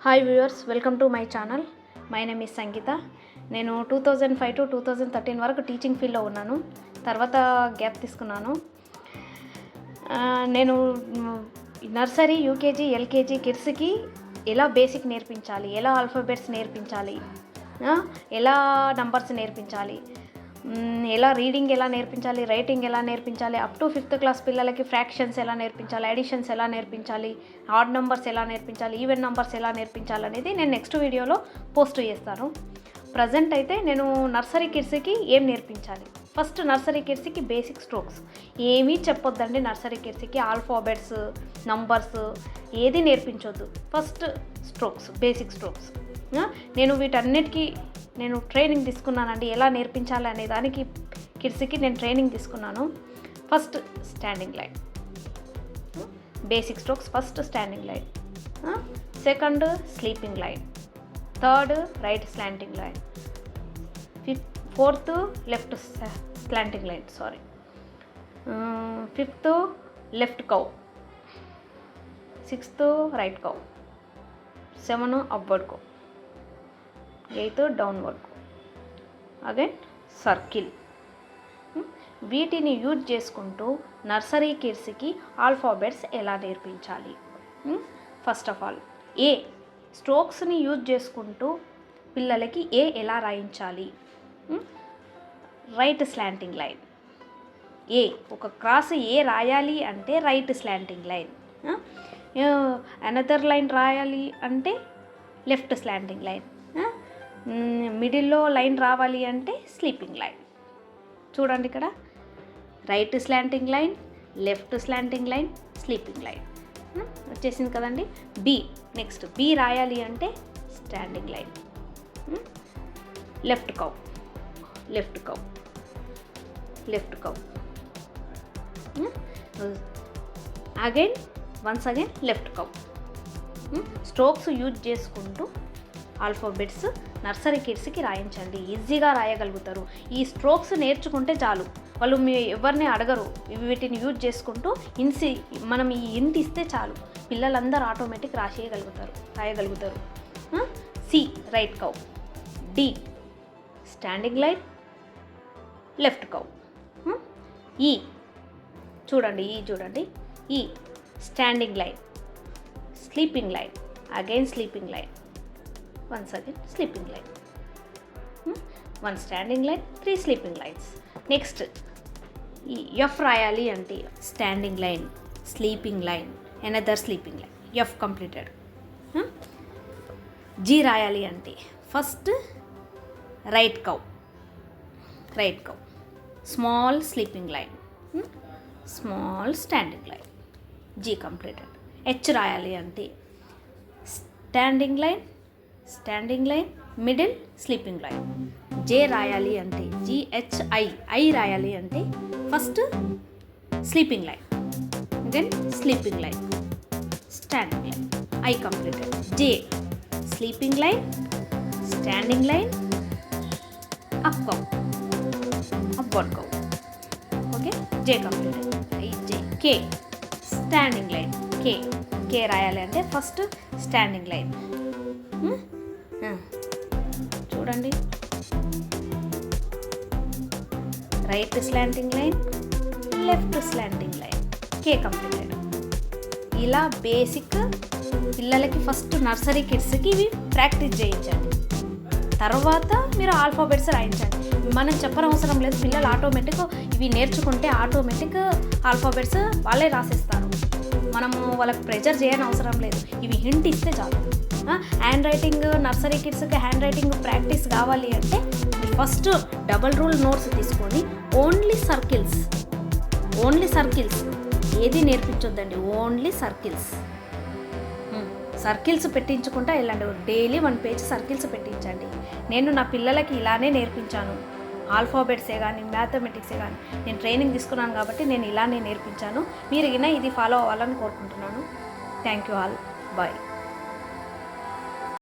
Hi viewers, welcome to my channel. My name is Sangeetha. నేను 2005 to 2013 వరకు teaching ఫీల్డ్లో ఉన్నాను. తర్వాత గ్యాప్ తీసుకున్నాను. నేను నర్సరీ, యూకేజీ, ఎల్కేజీ కిడ్స్కి ఎలా బేసిక్ నేర్పించాలి, ఎలా ఆల్ఫాబెట్స్ నేర్పించాలి, ఎలా నంబర్స్ నేర్పించాలి, ఎలా రీడింగ్ ఎలా నేర్పించాలి, రైటింగ్ ఎలా నేర్పించాలి, అప్ టు 5th క్లాస్ పిల్లలకి ఫ్రాక్షన్స్ ఎలా నేర్పించాలి, అడిషన్స్ ఎలా నేర్పించాలి, ఆడ్ నెంబర్స్ ఎలా నేర్పించాలి, ఈవెన్ నెంబర్స్ ఎలా నేర్పించాలి అనేది నేను నెక్స్ట్ వీడియోలో పోస్ట్ చేస్తాను. ప్రజెంట్ అయితే నేను నర్సరీ కిడ్స్కి ఏం నేర్పించాలి. ఫస్ట్ నర్సరీ కిడ్స్కి బేసిక్ స్ట్రోక్స్ ఏమీ చెప్పొద్దండి. నర్సరీ కిడ్స్కి ఆల్ఫాబెట్స్, నంబర్స్ ఏది నేర్పించొద్దు. First strokes, basic strokes. నేను వీటన్నిటికీ ట్రైనింగ్ తీసుకున్నానండి. ఎలా నేర్పించాలి అనే దానికి కిడ్స్కి నేను ట్రైనింగ్ తీసుకున్నాను. First standing line, basic strokes. First standing line, second sleeping line, third right slanting line, fourth left slanting line, fifth left curve, sixth right curve, 7 upward curve, 8 downward curve, again circle. వీటిని use చేసుకుంటూ nursery కిడ్స్కి alphabets ఎలా నేర్పించాలి. First of all A స్ట్రోక్స్ని use చేసుకుంటూ పిల్లలకి A ఎలా రాయించాలి. Right slanting line. ఏ ఒక క్రాస్ ఏ రాయాలి అంటే right slanting line. Another line రాయాలి అంటే లెఫ్ట్ స్లాంటింగ్ లైన్. మిడిల్లో లైన్ రావాలి అంటే స్లీపింగ్ లైన్. చూడండి ఇక్కడ right slanting line, left slanting line, sleeping line వచ్చేసింది కదండి. బి నెక్స్ట్ బి రాయాలి అంటే standing line, left cow, left cow, left cow, again once again left cow. Strokes use చేసుకుంటూ ఆల్ఫాబెట్స్ నర్సరీ కిడ్స్కి రాయించండి. ఈజీగా రాయగలుగుతారు. ఈ స్ట్రోక్స్ నేర్చుకుంటే చాలు, వాళ్ళు ఎవరిని అడగరు. వీటిని యూజ్ చేసుకుంటూ మనం ఈ ఇంట్ ఇస్తే చాలు, పిల్లలందరూ ఆటోమేటిక్ రాయగలుగుతారు. C right curve, D standing line, left curve. ఈ చూడండి ఈ standing line, sleeping line, again sleeping line, once again sleeping line. One standing line, 3 sleeping lines. Next F రాయాలి అంటే standing line, sleeping line, another sleeping line. F completed. G రాయాలి అంటే first right curve, small sleeping line, small standing line. G completed. H రాయాలి అంటే standing line, middle sleeping line. J రాయాలి అంటే GHI రాయాలి అంటే first sleeping line, then sleeping line, standing line. I completed. J sleeping line, standing line, up curve, upward curve. Okay, J completed. J. K standing line, K రాయాలి అంటే first standing line. చూడండి right slanting line, left slanting line. K completed. ఇలా basic పిల్లలకి first nursery కిడ్స్కి ఇవి practice చేయించండి. తర్వాత మీరు ఆల్ఫాబెట్స్ రాయించండి. మనం చెప్పనవసరం లేదు. పిల్లలు ఆటోమేటిక్ ఇవి నేర్చుకుంటే ఆటోమేటిక్ ఆల్ఫాబెట్స్ వాళ్ళే రాసేస్తారు. మనము వాళ్ళకి ప్రెజర్ చేయని అవసరం లేదు. ఇవి హింట్ ఇస్తే చాలు. హ్యాండ్ రైటింగ్ నర్సరీ కిడ్స్కి హ్యాండ్ రైటింగ్ ప్రాక్టీస్ కావాలి అంటే ఫస్ట్ డబల్ రూల్ నోట్స్ తీసుకొని ఓన్లీ సర్కిల్స్ ఏది నేర్పించొద్దండి. ఓన్లీ సర్కిల్స్ పెట్టించుకుంటా వెళ్ళండి. డైలీ 1 పేజ్ సర్కిల్స్ పెట్టించండి. నేను నా పిల్లలకి ఇలానే నేర్పించాను. ఆల్ఫాబెట్సే కానీ మ్యాథమెటిక్సే కానీ నేను ట్రైనింగ్ తీసుకున్నాను కాబట్టి నేను ఇలానే నేర్పించాను. మీరు ఇది ఫాలో అవ్వాలని కోరుకుంటున్నాను. Thank you all. బాయ్.